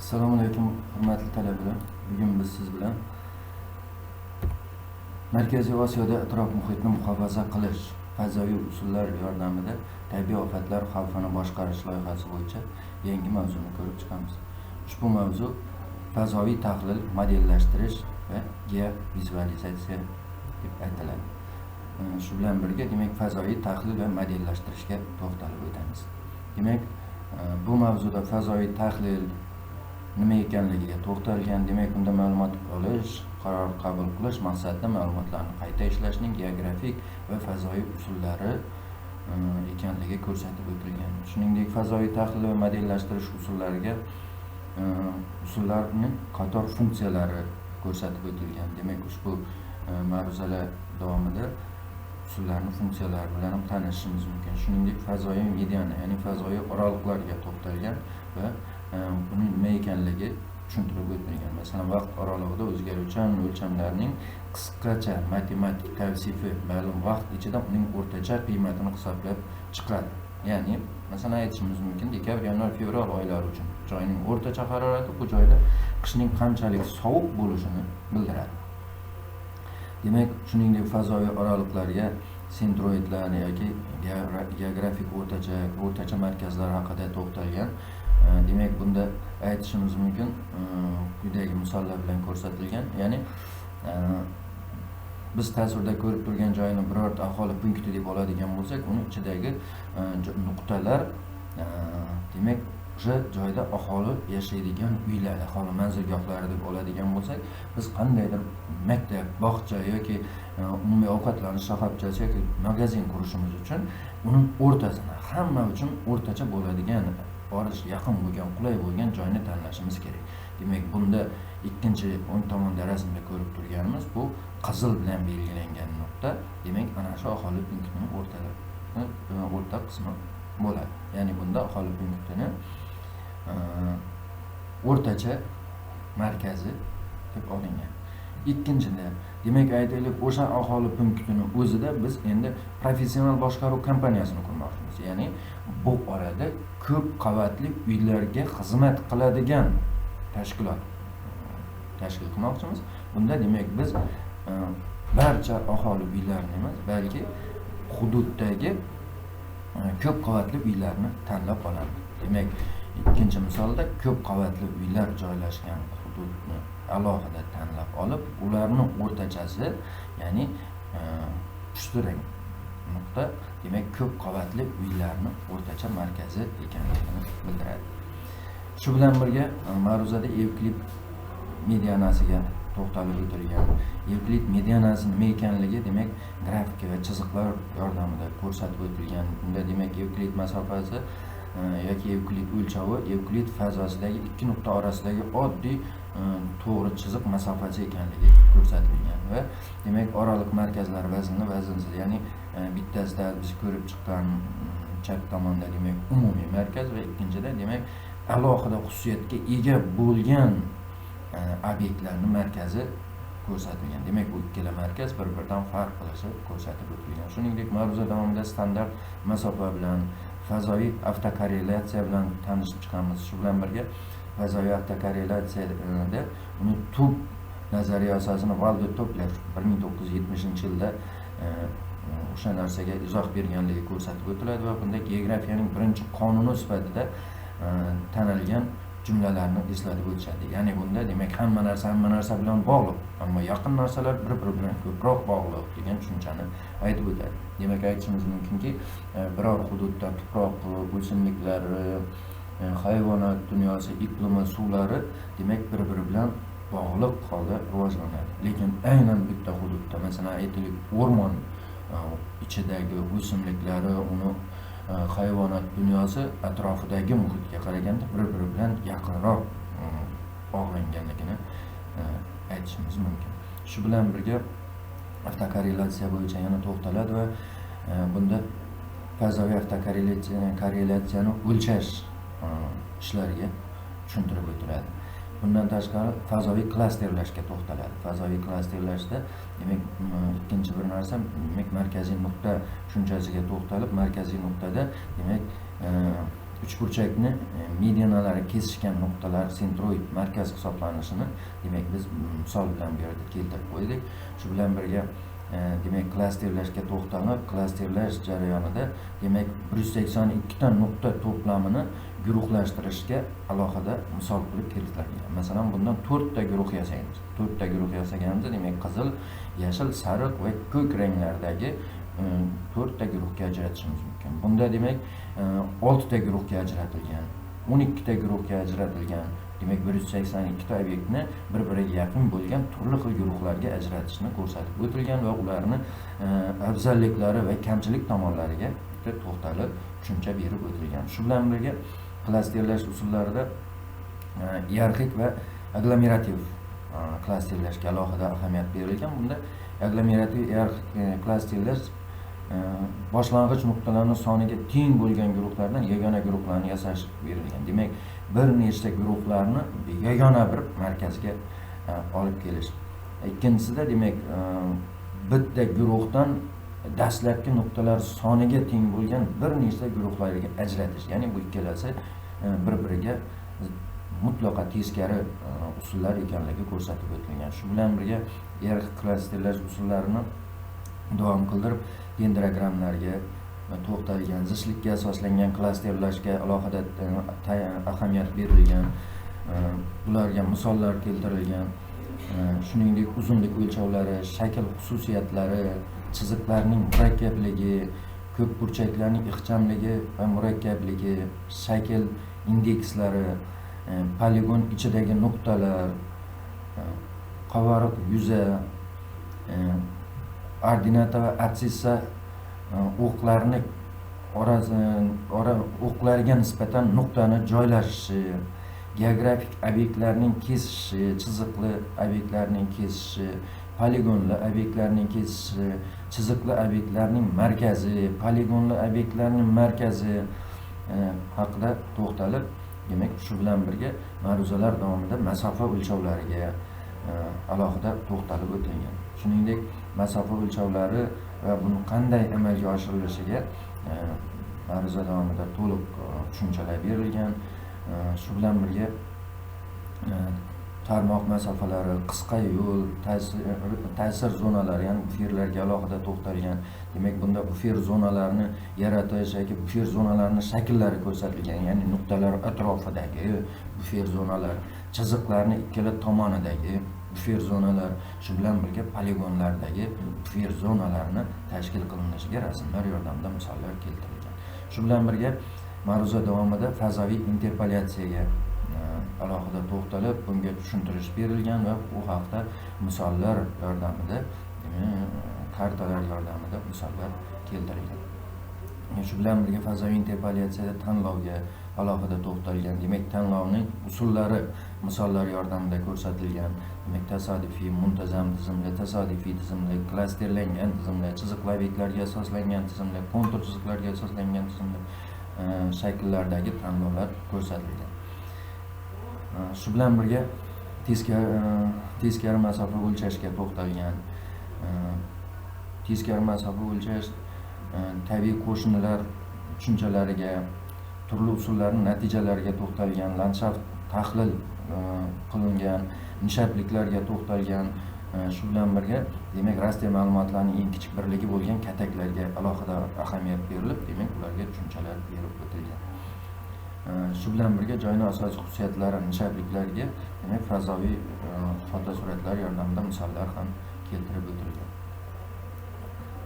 Assalomu alaykum, hurmatli talabalar. Bugun biz siz bilan Markaziy Osiyoda atrof muhitni muhofaza qilish fazoviy usullar yordamida tabiiy ofatlar xavfini boshqarish loyihasi bo'yicha yangi mavzuni ko'rib chiqamiz. Ushbu mavzu fazoviy tahlil, modellashtirish va geovizualizatsiya deb aytiladi. Shu bilan birga demak fazoviy tahlil va modellashtirishga to'xtalib o'tamiz. Demak, bu mavzuda fazoviy tahlil nima ekanligiga to'xtalgan. Demak, unda ma'lumot olish, qaror qabul qilish maqsadida ma'lumotlarni qayta ishlashning geografik va fazoviy usullari ekanligi ko'rsatib o'tilgan. Shuningdek, fazoviy tahlil va modellashtirish usullarning qator funksiyalari ko'rsatib o'tilgan. Demak, ushbu ma'ruzalar davomida usullarni funksiyalari bilan ham tanishishimiz mumkin. Shuningdek, fazoviy mediani, ya'ni fazoviy oraliqlarga to'xtalgan va buning nima ekanligi tushuntirib o'tilgan. Masalan, vaqt oralig'ida o'zgaruvchan o'lchamlarning qisqacha matematik tavsifi ma'lum vaqt ichida uning o'rtacha qiymatini hisoblab chiqadi. Ya'ni, masalan, aytishimiz mumkin, dekabr, yanvar, fevral oylari uchun joyning o'rtacha harorati bu joyda qishning qanchalik sovuq bo'lishini bildiradi. Demak, shuningdek, fazoviy oraliqlarga sentroidlar yoki geografik o'rtacha markazlar haqida to'xtalgan. Demak, bunda aytishimiz mumkin, quyidagi misollar bilan ko'rsatilgan. Ya'ni, biz tasvirda ko'rib turgan joyni birorta aholi punkti deb oladigan bo'lsak, uning ichidagi nuqtalar demak, o'sha joyda aholi yashaydigan uylar, aholi manzilgohlari deb oladigan bo'lsak, biz qandaydir maktab, bog'cha yoki umumiy ovqatlanish shoxobchasi yoki magazin qurishimiz uchun uning o'rtasini, hamma uchun o'rtacha bo'ladigan, borish yaqin bo'lgan, qulay bo'lgan joyni tanlashimiz kerak. Demak, bunda ikkinchi o'ng tomonda rasmda ko'rib turganimiz bu qizil bilan belgilangan nuqta. Demak, ana shu aholi punktining o'rta qismi bo'ladi. Ya'ni bunda aholi punktini o'rtacha markazi deb olingan. Ikkinchida, demak, aytaylik, o'sha aholi punktini o'zida biz endi professional boshqaruv kompaniyasini qurmoqchimiz. Ya'ni bu orada ko'p qavatli uylarga xizmat qiladigan tashkilot tashkil qilmoqchimiz. Bunda demak biz barcha aholi uylarini emas, balki hududdagi ko'p qavatli uylarni tanlab olamiz. Demak, ikkinchi misolda ko'p qavatli uylar joylashgan hududni alohida tanlab olib, ularning o'rtachasi, ya'ni pushti rang nuqta, demak, ko'p qavatli uylarni o'rtacha markazi ekanligini bildiradi. Shu bilan birga ma'ruzada Evklid medianasiga to'xtalib o'tilgan. Evklid medianasi nima ekanligi, demak, grafika va chiziqlar yordamida ko'rsatib o'tilgan. Bunda demak, Evklid masofasi yoki Evklid o'lchovi Evklid fazosidagi ikki nuqta orasidagi oddiy to'g'ri chiziq masofasi ekanligi ko'rsatilgan va demak, oraliq markazlar vaznsiz, ya'ni bittasida biz ko'rib chiqqan chap tomonda demak umumiy markaz va ikkinchida demak alohida xususiyatga ega bo'lgan obyektlarning markazi ko'rsatilgan. Demak, bu ikkala markaz bir-biridan farq qilishi ko'rsatib o'tilgan. Shuningdek, ma'ruza davomida standart masofa bilan fazoviy avtokorrelyatsiya bilan tanishib chiqamiz. Shu bilan birga fazoviy avtokorrelyatsiyada uni tub nazariya asosini Valdo Topler 1970-yilda o'sha narsaga izoh berganligi ko'rsatib o'tiladi va bunda geografiyaning birinchi qonuni sifatida tanilgan jumlalarni eslatib o'tishadi. Ya'ni bunda demak hamma narsa bilan bog'liq, ammo yaqin narsalar bir-biri bilan ko'proq bog'liq degan tushunchani aytib o'tadi. Demak, aytishimiz mumkinki, biror hududda tuproq, o'simliklar, hayvonot dunyosi, iqlimi, suvlari demak bir-biri bilan bog'liq holda rivojlanadi. Lekin aynan bitta hududda, masalan, aytaylik, o'rmon ichidagi o'simliklari, uni hayvonot dunyosi atrofidagi muhitga qaraganda bir-biri bilan yaqinroq bog'langanligini aytishimiz mumkin. Shu bilan birga avtokorrelatsiya bo'yicha yana to'xtaladi va bunda fazoviy avtokorrelyatsiyani o'lchash ishlariga tushuntirib o'tiladi. Bundan tashqari fazoviy klasterlashga to'xtaladi. Fazoviy klasterlashda demak ikkinchi bir narsa, demak markaziy nuqta tushunchasiga to'xtalib, markaziy nuqtada demak uchburchakni medianalari kesishgan nuqtalar sentroid markaz hisoblanishini demak biz misol bilan bu yerda keltirib qo'ydik. Shu bilan birga demak klasterlashga to'xtalib, klasterlash jarayonida demak 182 ta nuqta to'plamini guruhlashtirishga alohida misol qilib keltirilgan. Masalan, bundan 4 ta guruh yasaymiz. 4 ta guruh yasaganimizda demak qizil, yashil, sariq va ko'k ranglardagi 4 ta guruhga ajratishimiz mumkin. Bunda demak 6 ta guruhga ajratilgan, 12 ta guruhga ajratilgan. Demak 182 ta obyektni bir-biriga yaqin bo'lgan turli xil guruhlarga ajratishni ko'rsatib o'tilgan va ularni afzalliklari va kamchilik tomonlariga to'xtalib tushuncha berib o'tilgan. Shu bilan birga klasterlash usullarida iyerarxik va aglomerativ klasterlashga alohida ahamiyat berilgan. Bunda aglomerativ iyerarxik klasterlash boshlang'ich nuqtalarning soniga teng bo'lgan guruhlardan yagona guruhlarni yasash berilgan. Demak, bir nechta guruhlarni yagona bir markazga olib kelish. Ikkinchisida demak, bitta guruhdan dastlabki nuqtalar soniga teng bo'lgan bir nechta guruhlarga ajratish. Ya'ni bu ikkalasi bir-biriga mutlaqo teskari usullar ekanligi ko'rsatib o'tilgan. Shu bilan birga iyerarxik klasterlash usullarini davom qildirib dendrogramlarga to'xtalgan, zishlikka asoslangan klasterlashga alohida ahamiyat berilgan, bularga misollar keltirilgan. Shuningdek, uzunlik o'lchovlari, shakl xususiyatlari, chiziqlarning murakkabligi, ko'p burchaklarning ixchamligi va murakkabligi, shakl indekslari, poligon ichidagi nuqtalar, qovariq yuza, ordinata va absissa o'qlarni o'qlariga nisbatan nuqtani joylashishi, geografik obyektlarning kesishi, chiziqli obyektlarning kesishi, poligonli obyektlarning kesishi, chiziqli obyektlarning markazi, poligonli obyektlarning markazi haqida to'xtalib, demak shu bilan birga ma'ruzalar davomida masofa o'lchovlariga alohida to'xtalib o'tilgan. Shuningdek, masofa o'lchovlari va buni qanday amalga oshirilishiga ma'ruza davomida to'liq tushunchalar berilgan. Shu bilan birga tarmoq masofalari, qisqa yo'l, ta'sir zonalari, ya'ni buferlarga alohida to'xtalgan. Demak, bunda bufer zonalarini yaratish yoki bufer zonalarini shakllari ko'rsatilgan, ya'ni nuqtalar atrofidagi bufer zonalar, chiziqlarning ikkala tomonidagi bufer zonalar, shu bilan birga poligonlardagi bufer zonalarni tashkil qilinishiga rasmlar yordamida misollar keltirilgan. Shu bilan birga ma'ruza davomida fazoviy interpolyatsiyaga alohida to'xtalib, bunga tushuntirish berilgan va u haqda misollar yordamida, kartalar yordamida misollar keltirilgan. Shu bilan birga fazoviy interpolyatsiyada tanlovga alohida to'xtalgan. Demak, tanlovning usullari misollar yordamida ko'rsatilgan. Demak, tasodifiy, muntazam tizimli, tasodifiy tizimli, klasterlangan tizimli, chiziqli obyektlarga asoslangan tizimli, kontur chiziqlarga asoslangan tizimli shakllardagi tanlovlar ko'rsatilgan. Shu bilan birga teskari masofa o'lchashga to'xtalgan. Teskari masofa o'lchash tabiiy qo'shnilar tushunchalariga, turli usullarning natijalariga to'xtalgan, landshaft tahlil qilingan, nishabliklarga to'xtalgan. Shu bilan birga demak raster ma'lumotlarining eng kichik birligi bo'lgan kataklarga alohida ahamiyat berilib, demak ularga tushunchalar berib o'tilgan. Shu bilan birga joyning asosiy xususiyatlari, nishabliklarga demak fazoviy fotosuratlar yordamida misollar ham keltirib o'tilgan.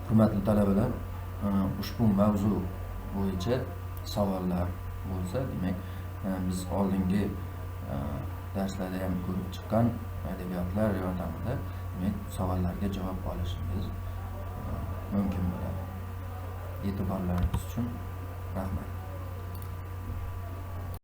Hurmatli talabalar, ushbu mavzu bo'yicha savollar bo'lsa, demak biz oldingi darslarda ham ko'rib chiqqan adabiyotlar yordamida demak savollarga javob olishingiz mumkin bo'ladi. E'tiborlaringiz uchun rahmat.